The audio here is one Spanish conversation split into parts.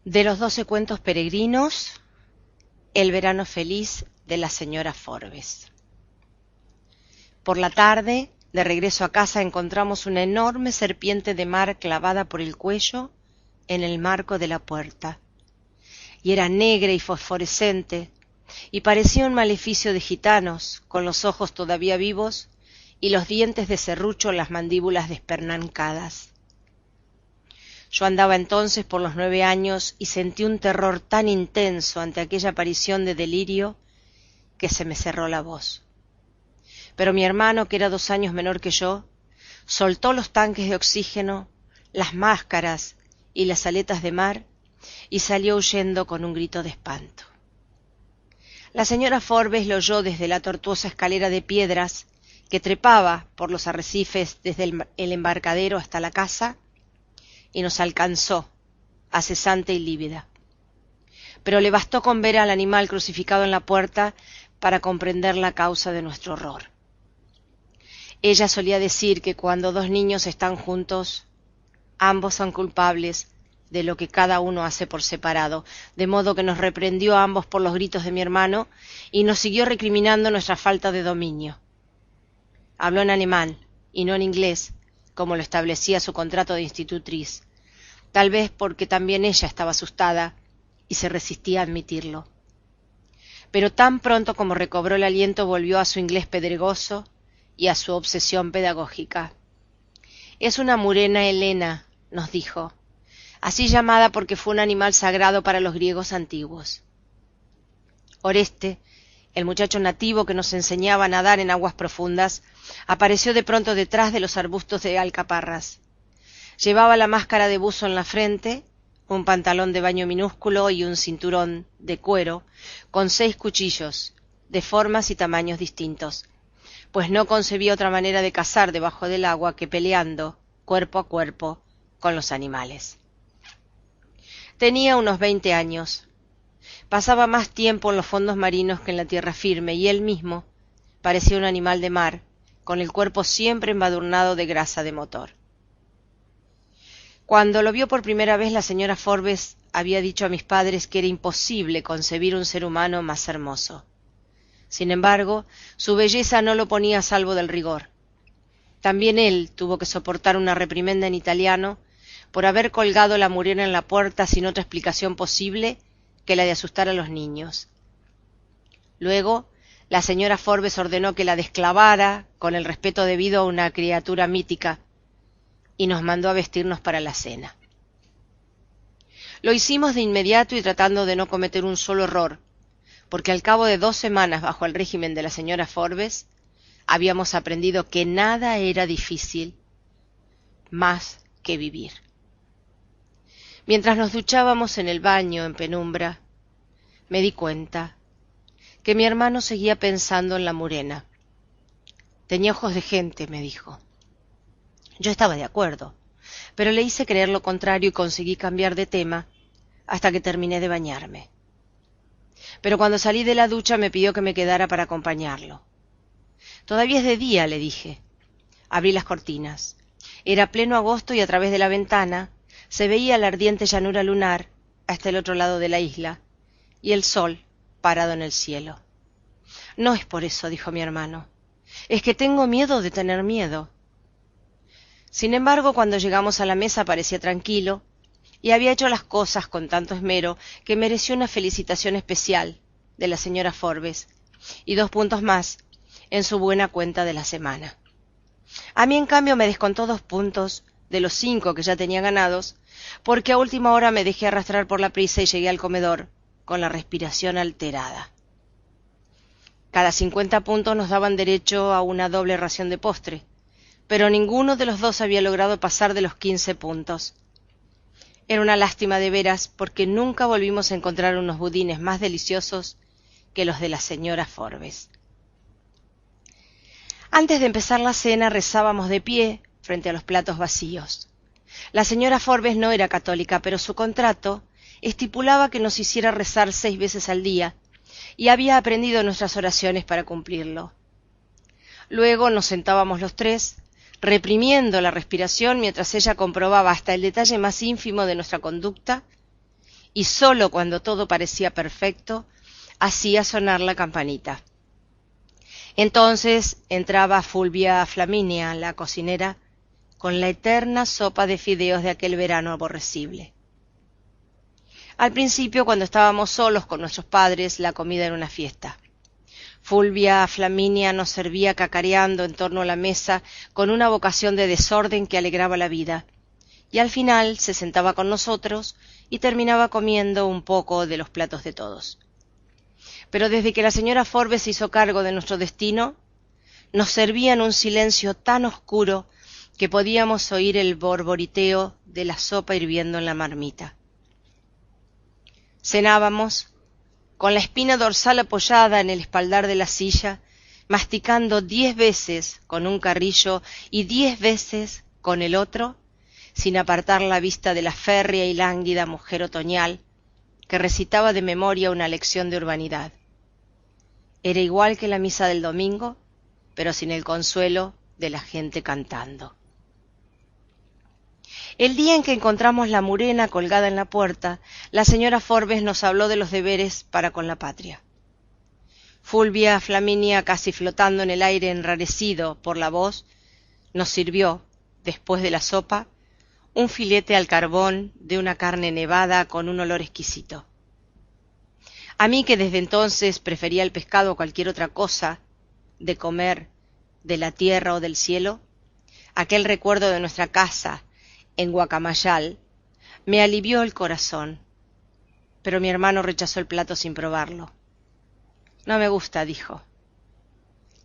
De los 12 cuentos peregrinos, El verano feliz de la señora Forbes. Por la tarde, de regreso a casa, encontramos una enorme serpiente de mar clavada por el cuello en el marco de la puerta. Y era negra y fosforescente, y parecía un maleficio de gitanos, con los ojos todavía vivos y los dientes de serrucho en las mandíbulas despernancadas. Yo andaba entonces por los 9 años y sentí un terror tan intenso ante aquella aparición de delirio que se me cerró la voz. Pero mi hermano, que era 2 años menor que yo, soltó los tanques de oxígeno, las máscaras y las aletas de mar y salió huyendo con un grito de espanto. La señora Forbes lo oyó desde la tortuosa escalera de piedras que trepaba por los arrecifes desde el embarcadero hasta la casa, y nos alcanzó, acesante y lívida. Pero le bastó con ver al animal crucificado en la puerta para comprender la causa de nuestro horror. Ella solía decir que cuando 2 niños están juntos, ambos son culpables de lo que cada uno hace por separado, de modo que nos reprendió a ambos por los gritos de mi hermano y nos siguió recriminando nuestra falta de dominio. Habló en alemán y no en inglés, como lo establecía su contrato de institutriz, tal vez porque también ella estaba asustada y se resistía a admitirlo. Pero tan pronto como recobró el aliento volvió a su inglés pedregoso y a su obsesión pedagógica. «Es una murena helena», nos dijo, así llamada porque fue un animal sagrado para los griegos antiguos. Oreste, el muchacho nativo que nos enseñaba a nadar en aguas profundas, apareció de pronto detrás de los arbustos de alcaparras. Llevaba la máscara de buzo en la frente, un pantalón de baño minúsculo y un cinturón de cuero con 6 cuchillos, de formas y tamaños distintos, pues no concebía otra manera de cazar debajo del agua que peleando, cuerpo a cuerpo, con los animales. Tenía unos 20 años. Pasaba más tiempo en los fondos marinos que en la tierra firme, y él mismo parecía un animal de mar, con el cuerpo siempre embadurnado de grasa de motor. Cuando lo vio por primera vez, la señora Forbes había dicho a mis padres que era imposible concebir un ser humano más hermoso. Sin embargo, su belleza no lo ponía a salvo del rigor. También él tuvo que soportar una reprimenda en italiano por haber colgado la murena en la puerta sin otra explicación posible que la de asustar a los niños. Luego, la señora Forbes ordenó que la desclavara con el respeto debido a una criatura mítica y nos mandó a vestirnos para la cena. Lo hicimos de inmediato y tratando de no cometer un solo error, porque al cabo de 2 semanas bajo el régimen de la señora Forbes habíamos aprendido que nada era difícil más que vivir. Mientras nos duchábamos en el baño en penumbra, me di cuenta que mi hermano seguía pensando en la murena. Tenía ojos de gente, me dijo. Yo estaba de acuerdo, pero le hice creer lo contrario y conseguí cambiar de tema hasta que terminé de bañarme. Pero cuando salí de la ducha me pidió que me quedara para acompañarlo. Todavía es de día, le dije. Abrí las cortinas. Era pleno agosto y a través de la ventana se veía la ardiente llanura lunar hasta el otro lado de la isla y el sol parado en el cielo. No es por eso, dijo mi hermano. Es que tengo miedo de tener miedo. Sin embargo, cuando llegamos a la mesa parecía tranquilo y había hecho las cosas con tanto esmero que mereció una felicitación especial de la señora Forbes y 2 puntos más en su buena cuenta de la semana. A mí, en cambio, me descontó 2 puntos de los 5 que ya tenía ganados, porque a última hora me dejé arrastrar por la prisa y llegué al comedor con la respiración alterada. Cada 50 puntos nos daban derecho a una doble ración de postre, pero ninguno de los 2 había logrado pasar de los 15 puntos. Era una lástima de veras, porque nunca volvimos a encontrar unos budines más deliciosos que los de la señora Forbes. Antes de empezar la cena rezábamos de pie frente a los platos vacíos. La señora Forbes no era católica, pero su contrato estipulaba que nos hiciera rezar 6 veces al día, y había aprendido nuestras oraciones para cumplirlo. Luego nos sentábamos los 3, reprimiendo la respiración mientras ella comprobaba hasta el detalle más ínfimo de nuestra conducta y sólo cuando todo parecía perfecto, hacía sonar la campanita. Entonces entraba Fulvia Flaminia, la cocinera, con la eterna sopa de fideos de aquel verano aborrecible. Al principio, cuando estábamos solos con nuestros padres, la comida era una fiesta. Fulvia Flaminia nos servía cacareando en torno a la mesa con una vocación de desorden que alegraba la vida, y al final se sentaba con nosotros y terminaba comiendo un poco de los platos de todos. Pero desde que la señora Forbes se hizo cargo de nuestro destino, nos servía en un silencio tan oscuro que podíamos oír el borboriteo de la sopa hirviendo en la marmita. Cenábamos, con la espina dorsal apoyada en el espaldar de la silla, masticando 10 veces con un carrillo y 10 veces con el otro, sin apartar la vista de la férrea y lánguida mujer otoñal, que recitaba de memoria una lección de urbanidad. Era igual que la misa del domingo, pero sin el consuelo de la gente cantando. El día en que encontramos la murena colgada en la puerta, la señora Forbes nos habló de los deberes para con la patria. Fulvia Flaminia, casi flotando en el aire enrarecido por la voz, nos sirvió, después de la sopa, un filete al carbón de una carne nevada con un olor exquisito. A mí, que desde entonces prefería el pescado a cualquier otra cosa de comer de la tierra o del cielo, aquel recuerdo de nuestra casa en Guacamayal me alivió el corazón, pero mi hermano rechazó el plato sin probarlo. No me gusta, dijo.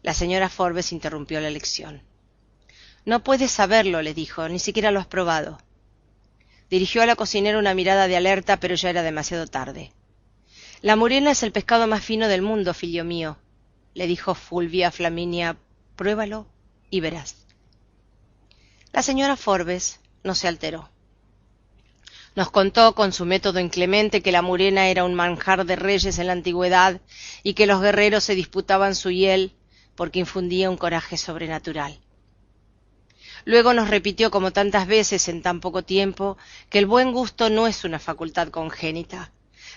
La señora Forbes interrumpió la lección. No puedes saberlo, le dijo, ni siquiera lo has probado. Dirigió a la cocinera una mirada de alerta, pero ya era demasiado tarde. La murena es el pescado más fino del mundo, filio mío, le dijo Fulvia Flaminia. Pruébalo y verás. La señora Forbes no se alteró. Nos contó con su método inclemente que la murena era un manjar de reyes en la antigüedad y que los guerreros se disputaban su hiel porque infundía un coraje sobrenatural. Luego nos repitió, como tantas veces en tan poco tiempo, que el buen gusto no es una facultad congénita,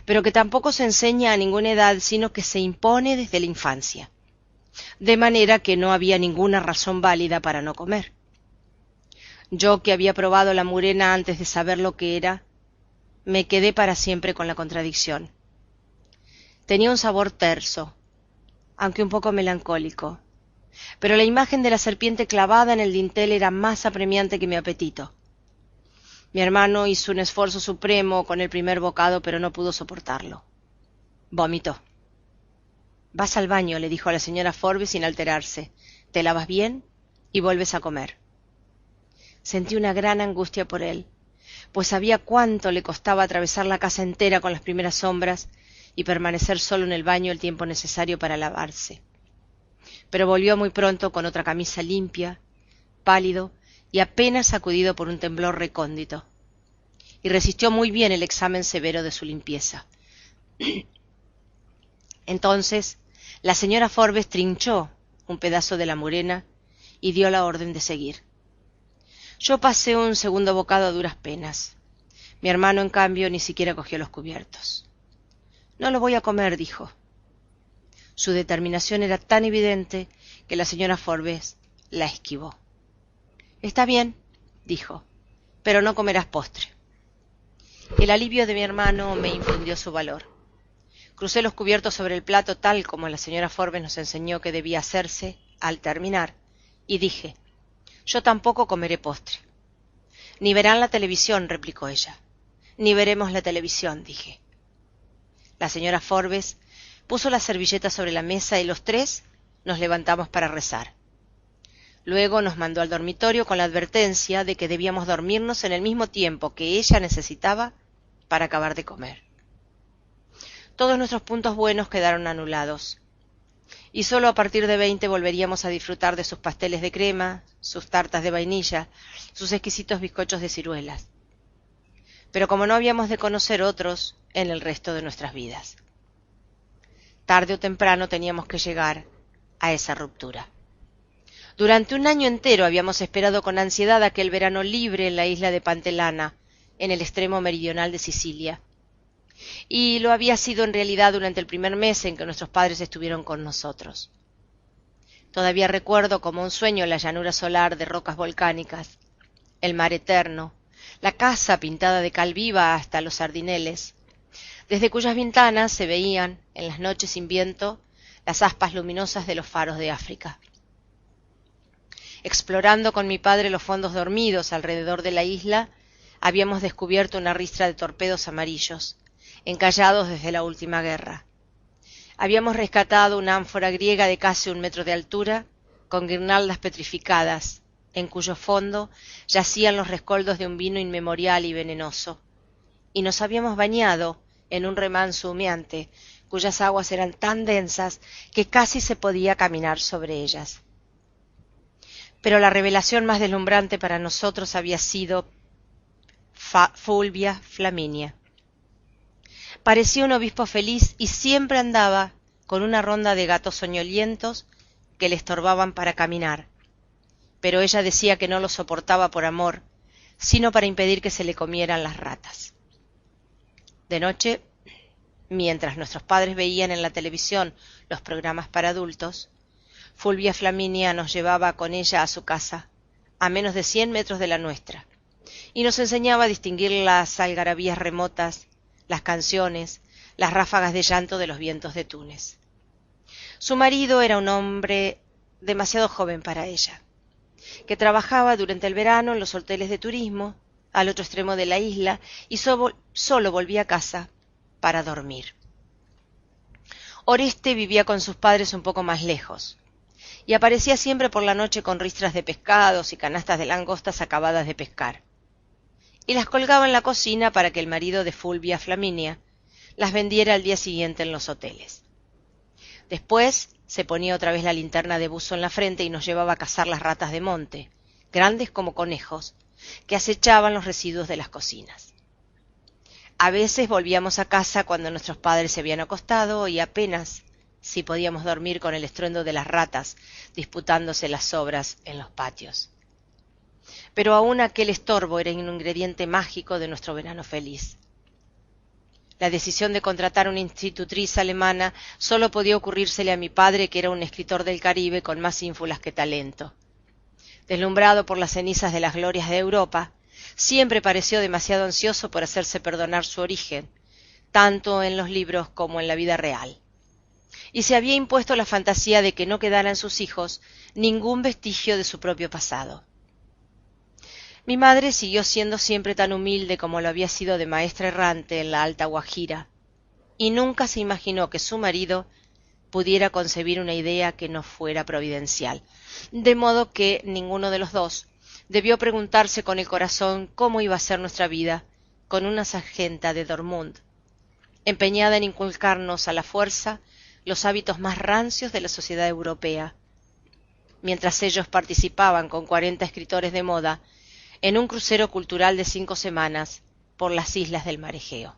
pero que tampoco se enseña a ninguna edad, sino que se impone desde la infancia, de manera que no había ninguna razón válida para no comer. Yo, que había probado la murena antes de saber lo que era, me quedé para siempre con la contradicción. Tenía un sabor terso, aunque un poco melancólico, pero la imagen de la serpiente clavada en el dintel era más apremiante que mi apetito. Mi hermano hizo un esfuerzo supremo con el primer bocado, pero no pudo soportarlo. Vomitó. Vas al baño, le dijo a la señora Forbes sin alterarse. Te lavas bien y vuelves a comer. Sentí una gran angustia por él, pues sabía cuánto le costaba atravesar la casa entera con las primeras sombras y permanecer solo en el baño el tiempo necesario para lavarse. Pero volvió muy pronto con otra camisa limpia, pálido y apenas sacudido por un temblor recóndito, y resistió muy bien el examen severo de su limpieza. Entonces la señora Forbes trinchó un pedazo de la murena y dio la orden de seguir. Yo pasé un segundo bocado a duras penas. Mi hermano, en cambio, ni siquiera cogió los cubiertos. No lo voy a comer, dijo. Su determinación era tan evidente que la señora Forbes la esquivó. Está bien, dijo, pero no comerás postre. El alivio de mi hermano me infundió su valor. Crucé los cubiertos sobre el plato tal como la señora Forbes nos enseñó que debía hacerse al terminar, y dije, yo tampoco comeré postre. Ni verán la televisión, replicó ella. Ni veremos la televisión, dije. La señora Forbes puso la servilleta sobre la mesa y los tres nos levantamos para rezar. Luego nos mandó al dormitorio con la advertencia de que debíamos dormirnos en el mismo tiempo que ella necesitaba para acabar de comer. Todos nuestros puntos buenos quedaron anulados, y solo a partir de 20 volveríamos a disfrutar de sus pasteles de crema, sus tartas de vainilla, sus exquisitos bizcochos de ciruelas. Pero como no habíamos de conocer otros en el resto de nuestras vidas, tarde o temprano teníamos que llegar a esa ruptura. Durante un año entero habíamos esperado con ansiedad aquel verano libre en la isla de Pantelana, en el extremo meridional de Sicilia. Y lo había sido en realidad durante el primer mes en que nuestros padres estuvieron con nosotros. Todavía recuerdo como un sueño la llanura solar de rocas volcánicas, el mar eterno, la casa pintada de cal viva hasta los sardineles, desde cuyas ventanas se veían, en las noches sin viento, las aspas luminosas de los faros de África. Explorando con mi padre los fondos dormidos alrededor de la isla, habíamos descubierto una ristra de torpedos amarillos, encallados desde la última guerra. Habíamos rescatado una ánfora griega de casi 1 metro de altura, con guirnaldas petrificadas, en cuyo fondo yacían los rescoldos de un vino inmemorial y venenoso. Y nos habíamos bañado en un remanso humeante, cuyas aguas eran tan densas que casi se podía caminar sobre ellas. Pero la revelación más deslumbrante para nosotros había sido Fulvia Flaminia. Parecía un obispo feliz y siempre andaba con una ronda de gatos soñolientos que le estorbaban para caminar, pero ella decía que no lo soportaba por amor, sino para impedir que se le comieran las ratas. De noche, mientras nuestros padres veían en la televisión los programas para adultos, Fulvia Flaminia nos llevaba con ella a su casa, a menos de 100 metros de la nuestra, y nos enseñaba a distinguir las algarabías remotas, las canciones, las ráfagas de llanto de los vientos de Túnez. Su marido era un hombre demasiado joven para ella, que trabajaba durante el verano en los hoteles de turismo al otro extremo de la isla y solo volvía a casa para dormir. Oreste vivía con sus padres un poco más lejos y aparecía siempre por la noche con ristras de pescados y canastas de langostas acabadas de pescar, y las colgaba en la cocina para que el marido de Fulvia Flaminia las vendiera al día siguiente en los hoteles. Después se ponía otra vez la linterna de buzo en la frente y nos llevaba a cazar las ratas de monte, grandes como conejos, que acechaban los residuos de las cocinas. A veces volvíamos a casa cuando nuestros padres se habían acostado y apenas si podíamos dormir con el estruendo de las ratas disputándose las sobras en los patios. Pero aún aquel estorbo era un ingrediente mágico de nuestro verano feliz. La decisión de contratar una institutriz alemana solo podía ocurrírsele a mi padre, que era un escritor del Caribe con más ínfulas que talento. Deslumbrado por las cenizas de las glorias de Europa, siempre pareció demasiado ansioso por hacerse perdonar su origen, tanto en los libros como en la vida real. Y se había impuesto la fantasía de que no quedara en sus hijos ningún vestigio de su propio pasado. Mi madre siguió siendo siempre tan humilde como lo había sido de maestra errante en la Alta Guajira, y nunca se imaginó que su marido pudiera concebir una idea que no fuera providencial, de modo que ninguno de los dos debió preguntarse con el corazón cómo iba a ser nuestra vida con una sargenta de Dortmund, empeñada en inculcarnos a la fuerza los hábitos más rancios de la sociedad europea, mientras ellos participaban con 40 escritores de moda en un crucero cultural de 5 semanas por las islas del mar Egeo.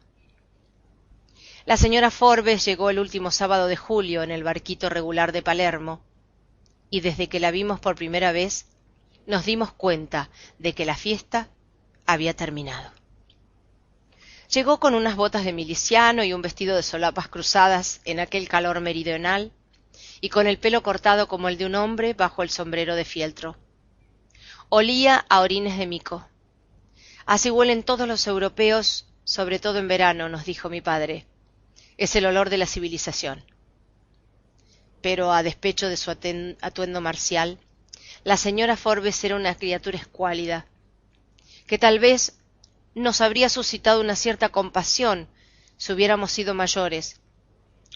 La señora Forbes llegó el último sábado de julio en el barquito regular de Palermo, y desde que la vimos por primera vez nos dimos cuenta de que la fiesta había terminado. Llegó con unas botas de miliciano y un vestido de solapas cruzadas en aquel calor meridional, y con el pelo cortado como el de un hombre bajo el sombrero de fieltro. Olía a orines de mico. Así huelen todos los europeos, sobre todo en verano, nos dijo mi padre. Es el olor de la civilización. Pero a despecho de su atuendo marcial, la señora Forbes era una criatura escuálida, que tal vez nos habría suscitado una cierta compasión si hubiéramos sido mayores,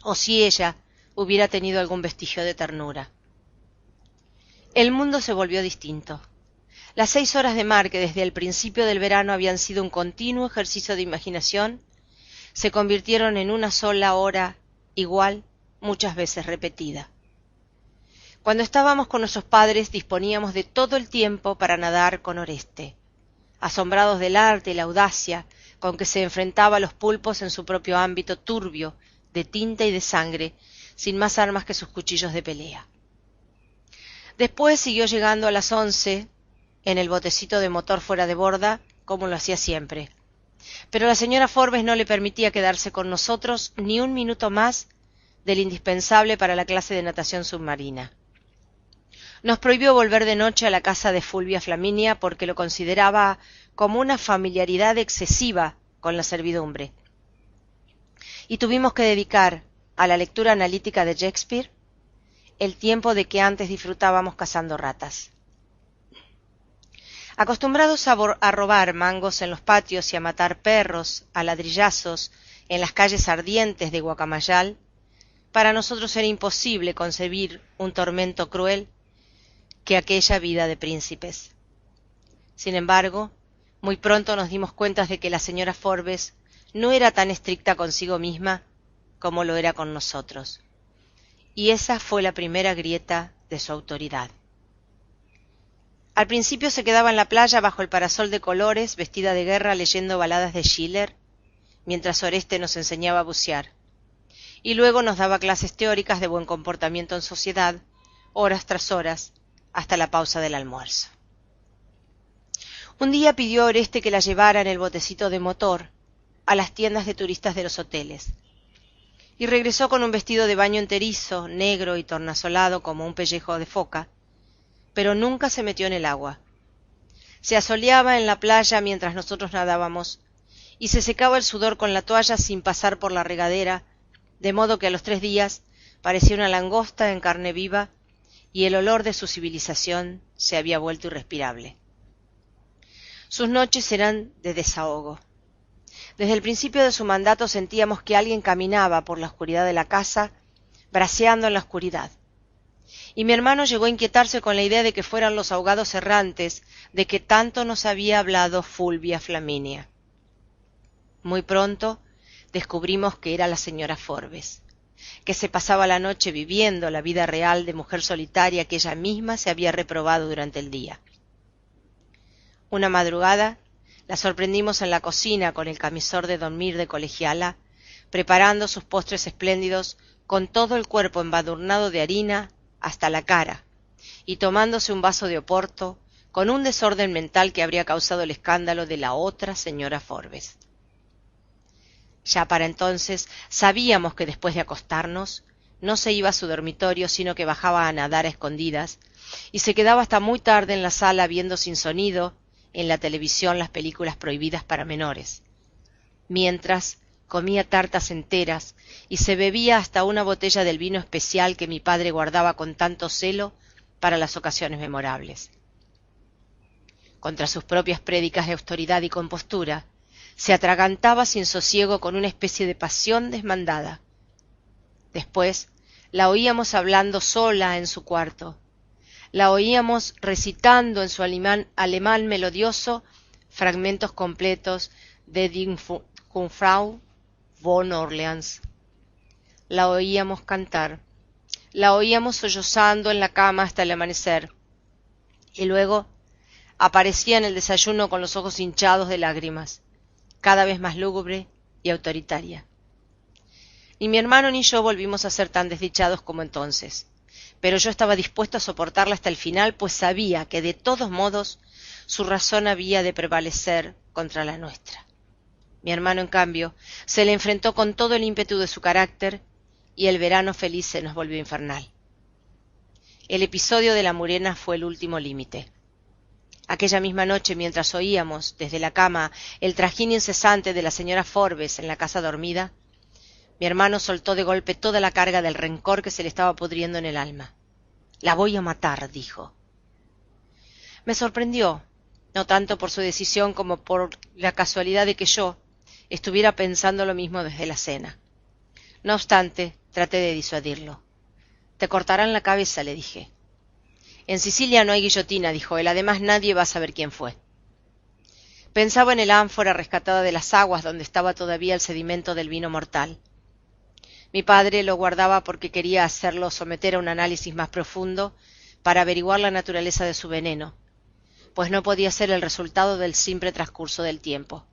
o si ella hubiera tenido algún vestigio de ternura. El mundo se volvió distinto. Las 6 horas de mar, que desde el principio del verano habían sido un continuo ejercicio de imaginación, se convirtieron en una sola hora igual, muchas veces repetida. Cuando estábamos con nuestros padres disponíamos de todo el tiempo para nadar con Oreste, asombrados del arte y la audacia con que se enfrentaba a los pulpos en su propio ámbito turbio, de tinta y de sangre, sin más armas que sus cuchillos de pelea. Después siguió llegando a las 11 en el botecito de motor fuera de borda, como lo hacía siempre, Pero la señora Forbes no le permitía quedarse con nosotros ni un minuto más del indispensable para la clase de natación submarina. Nos prohibió volver de noche a la casa de Fulvia Flaminia porque lo consideraba como una familiaridad excesiva con la servidumbre. Y tuvimos que dedicar a la lectura analítica de Shakespeare el tiempo de que antes disfrutábamos cazando ratas. Acostumbrados a robar mangos en los patios y a matar perros a ladrillazos en las calles ardientes de Guacamayal, para nosotros era imposible concebir un tormento cruel que aquella vida de príncipes. Sin embargo, muy pronto nos dimos cuenta de que la señora Forbes no era tan estricta consigo misma como lo era con nosotros. Y esa fue la primera grieta de su autoridad. Al principio se quedaba en la playa bajo el parasol de colores, vestida de guerra, leyendo baladas de Schiller, mientras Oreste nos enseñaba a bucear. Y luego nos daba clases teóricas de buen comportamiento en sociedad, horas tras horas, hasta la pausa del almuerzo. Un día pidió a Oreste que la llevara en el botecito de motor a las tiendas de turistas de los hoteles, y regresó con un vestido de baño enterizo, negro y tornasolado como un pellejo de foca, pero nunca se metió en el agua. Se asoleaba en la playa mientras nosotros nadábamos, y se secaba el sudor con la toalla sin pasar por la regadera, de modo que a los 3 días parecía una langosta en carne viva, y el olor de su civilización se había vuelto irrespirable. Sus noches eran de desahogo. Desde el principio de su mandato sentíamos que alguien caminaba por la oscuridad de la casa, braceando en la oscuridad. Y mi hermano llegó a inquietarse con la idea de que fueran los ahogados errantes de que tanto nos había hablado Fulvia Flaminia. Muy pronto descubrimos que era la señora Forbes, que se pasaba la noche viviendo la vida real de mujer solitaria que ella misma se había reprobado durante el día. Una madrugada la sorprendimos en la cocina con el camisón de dormir de colegiala, preparando sus postres espléndidos con todo el cuerpo embadurnado de harina hasta la cara, y tomándose un vaso de oporto con un desorden mental que habría causado el escándalo de la otra señora Forbes. Ya para entonces sabíamos que después de acostarnos no se iba a su dormitorio, sino que bajaba a nadar a escondidas, y se quedaba hasta muy tarde en la sala viendo sin sonido en la televisión las películas prohibidas para menores, mientras comía tartas enteras y se bebía hasta una botella del vino especial que mi padre guardaba con tanto celo para las ocasiones memorables. Contra sus propias prédicas de autoridad y compostura, se atragantaba sin sosiego con una especie de pasión desmandada. Después la oíamos hablando sola en su cuarto. La oíamos recitando en su alemán melodioso fragmentos completos de Die Jungfrau von Orleans. La oíamos cantar. La oíamos sollozando en la cama hasta el amanecer. Y luego aparecía en el desayuno con los ojos hinchados de lágrimas, cada vez más lúgubre y autoritaria. Ni mi hermano ni yo volvimos a ser tan desdichados como entonces, pero yo estaba dispuesto a soportarla hasta el final, pues sabía que de todos modos su razón había de prevalecer contra la nuestra. Mi hermano, en cambio, se le enfrentó con todo el ímpetu de su carácter y el verano feliz se nos volvió infernal. El episodio de la Murena fue el último límite. Aquella misma noche, mientras oíamos desde la cama el trajín incesante de la señora Forbes en la casa dormida, mi hermano soltó de golpe toda la carga del rencor que se le estaba pudriendo en el alma. «La voy a matar», dijo. Me sorprendió, no tanto por su decisión como por la casualidad de que yo estuviera pensando lo mismo desde la cena. No obstante, traté de disuadirlo. «Te cortarán la cabeza», le dije. «En Sicilia no hay guillotina», dijo él, «además nadie va a saber quién fue». Pensaba en el ánfora rescatada de las aguas donde estaba todavía el sedimento del vino mortal. Mi padre lo guardaba porque quería hacerlo someter a un análisis más profundo para averiguar la naturaleza de su veneno, pues no podía ser el resultado del simple transcurso del tiempo.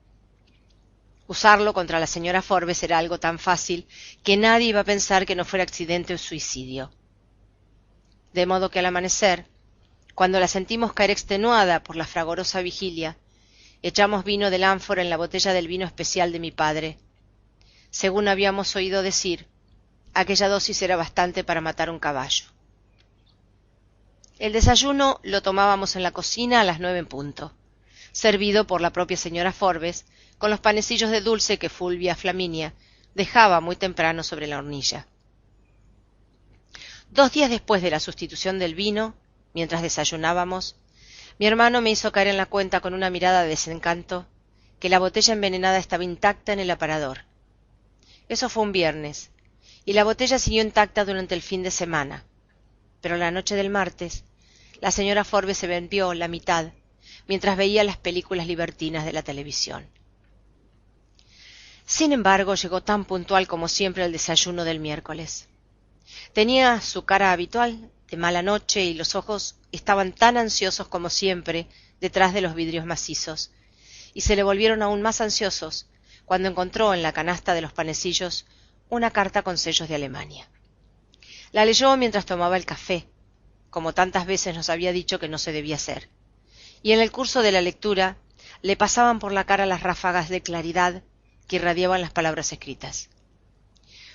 Usarlo contra la señora Forbes era algo tan fácil que nadie iba a pensar que no fuera accidente o suicidio. De modo que al amanecer, cuando la sentimos caer extenuada por la fragorosa vigilia, Echamos vino del ánfora en la botella del vino especial de mi padre. Según habíamos oído decir, aquella dosis era bastante para matar un caballo. El desayuno lo tomábamos en la cocina a las 9 en punto, servido por la propia señora Forbes, con los panecillos de dulce que Fulvia Flaminia dejaba muy temprano sobre la hornilla. 2 días después de la sustitución del vino, mientras desayunábamos, mi hermano me hizo caer en la cuenta con una mirada de desencanto que la botella envenenada estaba intacta en el aparador. Eso fue un viernes, y la botella siguió intacta durante el fin de semana, pero la noche del martes la señora Forbes se bebió la mitad mientras veía las películas libertinas de la televisión. Sin embargo, llegó tan puntual como siempre el desayuno del miércoles. Tenía su cara habitual de mala noche y los ojos estaban tan ansiosos como siempre detrás de los vidrios macizos, y se le volvieron aún más ansiosos cuando encontró en la canasta de los panecillos una carta con sellos de Alemania. La leyó mientras tomaba el café, como tantas veces nos había dicho que no se debía hacer, y en el curso de la lectura le pasaban por la cara las ráfagas de claridad que irradiaban las palabras escritas.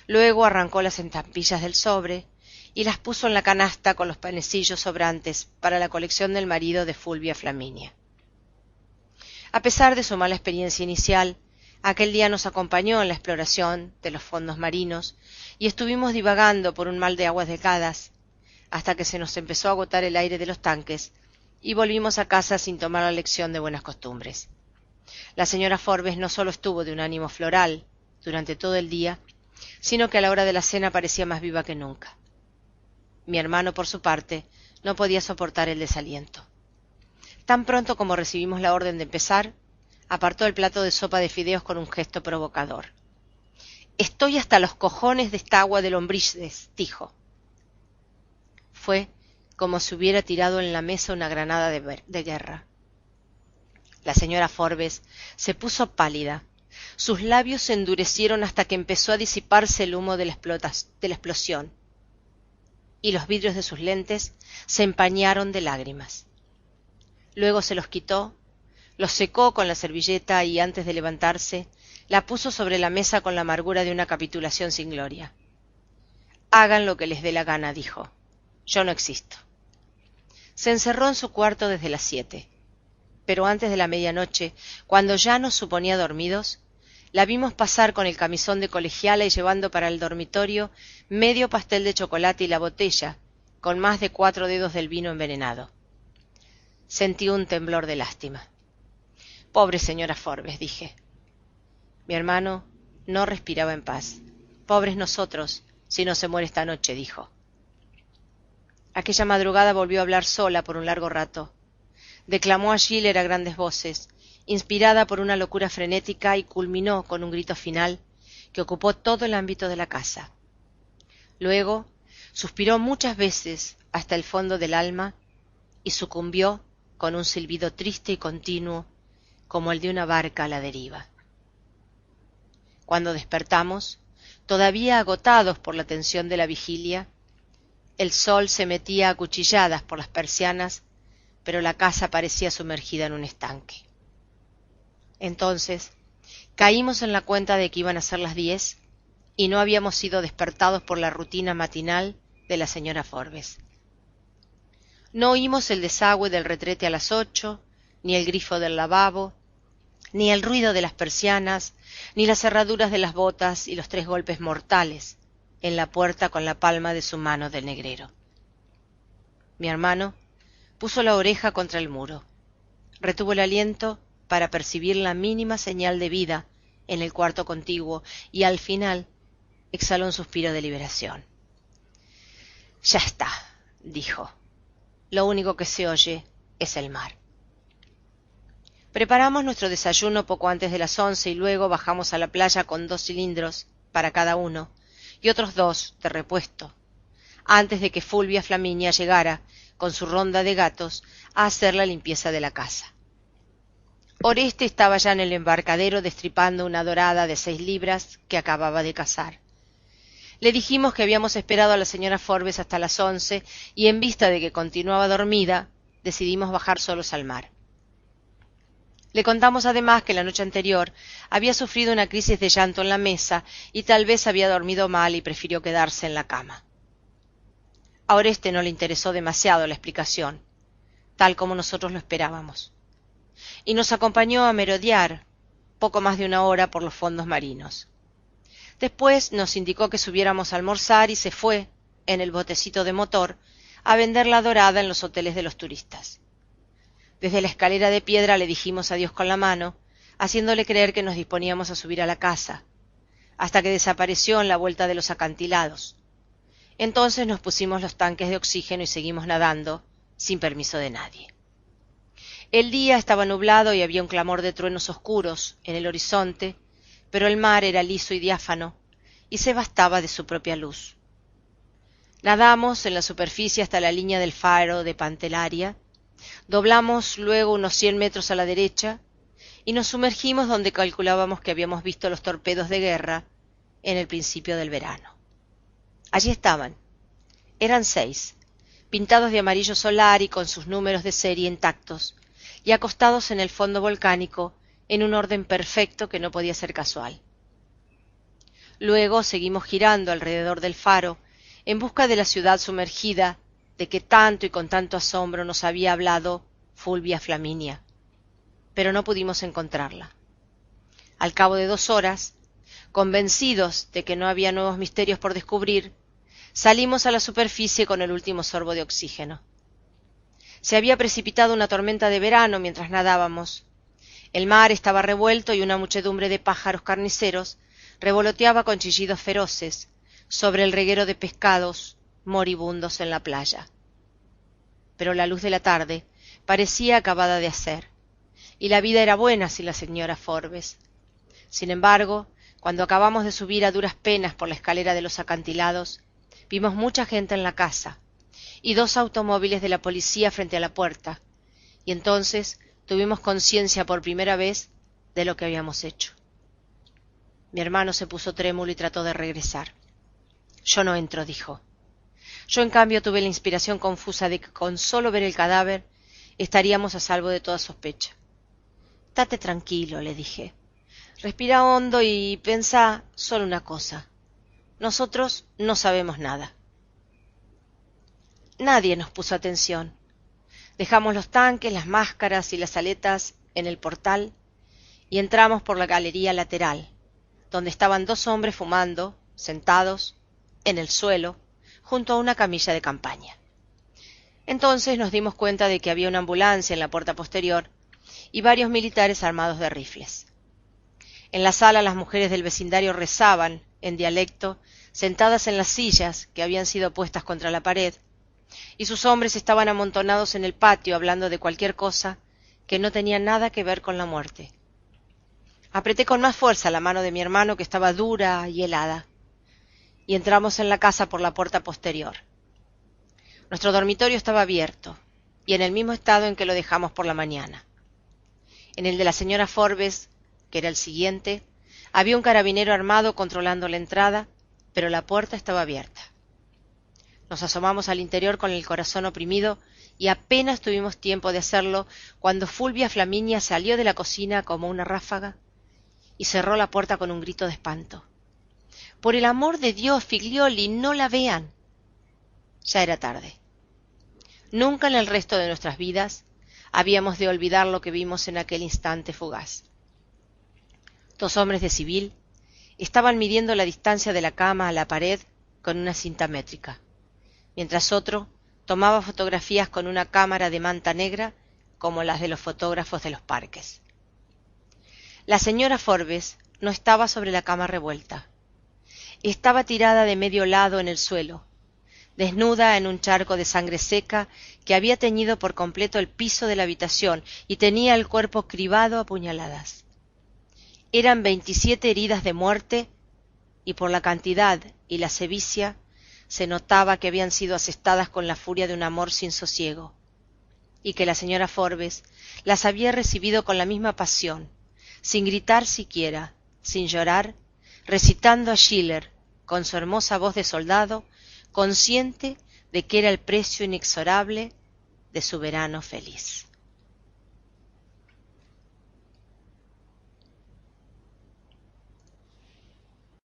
Luego arrancó las estampillas del sobre y las puso en la canasta con los panecillos sobrantes para la colección del marido de Fulvia Flaminia. A pesar de su mala experiencia inicial, aquel día nos acompañó en la exploración de los fondos marinos y estuvimos divagando por un mar de aguas delgadas hasta que se nos empezó a agotar el aire de los tanques y volvimos a casa sin tomar la lección de buenas costumbres. La señora Forbes no solo estuvo de un ánimo floral durante todo el día, sino que a la hora de la cena parecía más viva que nunca. Mi hermano, por su parte, no podía soportar el desaliento. Tan pronto como recibimos la orden de empezar, apartó el plato de sopa de fideos con un gesto provocador. «Estoy hasta los cojones de esta agua de lombrices», dijo. Fue como si hubiera tirado en la mesa una granada de guerra. La señora Forbes se puso pálida. Sus labios se endurecieron hasta que empezó a disiparse el humo de la explosión, y los vidrios de sus lentes se empañaron de lágrimas. Luego se los quitó, los secó con la servilleta y, antes de levantarse, la puso sobre la mesa con la amargura de una capitulación sin gloria. «Hagan lo que les dé la gana», dijo. «Yo no existo». Se encerró en su cuarto desde las 7, pero antes de la medianoche, cuando ya nos suponía dormidos, la vimos pasar con el camisón de colegiala y llevando para el dormitorio medio pastel de chocolate y la botella, con más de 4 dedos del vino envenenado. Sentí un temblor de lástima. «Pobre señora Forbes», dije. Mi hermano no respiraba en paz. «Pobres nosotros, si no se muere esta noche», dijo. Aquella madrugada volvió a hablar sola por un largo rato. Declamó a Schiller a grandes voces, inspirada por una locura frenética, y culminó con un grito final que ocupó todo el ámbito de la casa. Luego suspiró muchas veces hasta el fondo del alma y sucumbió con un silbido triste y continuo como el de una barca a la deriva. Cuando despertamos, todavía agotados por la tensión de la vigilia, el sol se metía a cuchilladas por las persianas, pero la casa parecía sumergida en un estanque. Entonces caímos en la cuenta de que iban a ser las 10 y no habíamos sido despertados por la rutina matinal de la señora Forbes. No oímos el desagüe del retrete a las 8, ni el grifo del lavabo, ni el ruido de las persianas, ni las cerraduras de las botas y los 3 golpes mortales en la puerta con la palma de su mano de negrero. Mi hermano puso la oreja contra el muro, retuvo el aliento para percibir la mínima señal de vida en el cuarto contiguo y al final exhaló un suspiro de liberación. «Ya está», dijo. «Lo único que se oye es el mar». Preparamos nuestro desayuno poco antes de las 11 y luego bajamos a la playa con 2 cilindros para cada uno y otros 2 de repuesto, antes de que Fulvia Flaminia llegara con su ronda de gatos a hacer la limpieza de la casa. Oreste estaba ya en el embarcadero destripando una dorada de 6 libras que acababa de cazar. Le dijimos que habíamos esperado a la señora Forbes hasta las 11 y, en vista de que continuaba dormida, decidimos bajar solos al mar. Le contamos además que la noche anterior había sufrido una crisis de llanto en la mesa y tal vez había dormido mal y prefirió quedarse en la cama. A Oreste no le interesó demasiado la explicación, tal como nosotros lo esperábamos, y nos acompañó a merodear poco más de una hora por los fondos marinos. Después nos indicó que subiéramos a almorzar y se fue, en el botecito de motor, a vender la dorada en los hoteles de los turistas. Desde la escalera de piedra le dijimos adiós con la mano, haciéndole creer que nos disponíamos a subir a la casa, hasta que desapareció en la vuelta de los acantilados. Entonces nos pusimos los tanques de oxígeno y seguimos nadando, sin permiso de nadie. El día estaba nublado y había un clamor de truenos oscuros en el horizonte, pero el mar era liso y diáfano, y se bastaba de su propia luz. Nadamos en la superficie hasta la línea del faro de Pantelaria, doblamos luego unos 100 metros a la derecha y nos sumergimos donde calculábamos que habíamos visto los torpedos de guerra en el principio del verano. Allí estaban. Eran 6, pintados de amarillo solar y con sus números de serie intactos, y acostados en el fondo volcánico en un orden perfecto que no podía ser casual. Luego seguimos girando alrededor del faro en busca de la ciudad sumergida de que tanto y con tanto asombro nos había hablado Fulvia Flaminia, pero no pudimos encontrarla. Al cabo de 2 horas, convencidos de que no había nuevos misterios por descubrir, salimos a la superficie con el último sorbo de oxígeno. Se había precipitado una tormenta de verano mientras nadábamos. El mar estaba revuelto y una muchedumbre de pájaros carniceros revoloteaba con chillidos feroces sobre el reguero de pescados moribundos en la playa. Pero la luz de la tarde parecía acabada de hacer, y la vida era buena sin la señora Forbes. Sin embargo, cuando acabamos de subir a duras penas por la escalera de los acantilados, vimos mucha gente en la casa, y 2 automóviles de la policía frente a la puerta, y entonces tuvimos conciencia por primera vez de lo que habíamos hecho. Mi hermano se puso trémulo y trató de regresar. «Yo no entro», dijo. Yo, en cambio, tuve la inspiración confusa de que con solo ver el cadáver estaríamos a salvo de toda sospecha. «Date tranquilo», le dije. «Respira hondo y pensá solo una cosa. Nosotros no sabemos nada». Nadie nos puso atención. Dejamos los tanques, las máscaras y las aletas en el portal y entramos por la galería lateral, donde estaban 2 hombres fumando, sentados, en el suelo, junto a una camilla de campaña. Entonces nos dimos cuenta de que había una ambulancia en la puerta posterior y varios militares armados de rifles. En la sala las mujeres del vecindario rezaban, en dialecto, sentadas en las sillas que habían sido puestas contra la pared, y sus hombres estaban amontonados en el patio hablando de cualquier cosa que no tenía nada que ver con la muerte. Apreté con más fuerza la mano de mi hermano, que estaba dura y helada, y entramos en la casa por la puerta posterior. Nuestro dormitorio estaba abierto, y en el mismo estado en que lo dejamos por la mañana. En el de la señora Forbes, que era el siguiente, había un carabinero armado controlando la entrada, pero la puerta estaba abierta. Nos asomamos al interior con el corazón oprimido y apenas tuvimos tiempo de hacerlo cuando Fulvia Flaminia salió de la cocina como una ráfaga y cerró la puerta con un grito de espanto. «Por el amor de Dios, Figlioli, no la vean». Ya era tarde. Nunca en el resto de nuestras vidas habíamos de olvidar lo que vimos en aquel instante fugaz. 2 hombres de civil estaban midiendo la distancia de la cama a la pared con una cinta métrica, mientras otro tomaba fotografías con una cámara de manta negra como las de los fotógrafos de los parques. La señora Forbes no estaba sobre la cama revuelta. Estaba tirada de medio lado en el suelo, desnuda en un charco de sangre seca que había teñido por completo el piso de la habitación y tenía el cuerpo cribado a puñaladas. Eran 27 heridas de muerte y por la cantidad y la sevicia se notaba que habían sido asestadas con la furia de un amor sin sosiego, y que la señora Forbes las había recibido con la misma pasión, sin gritar siquiera, sin llorar, recitando a Schiller con su hermosa voz de soldado, consciente de que era el precio inexorable de su verano feliz.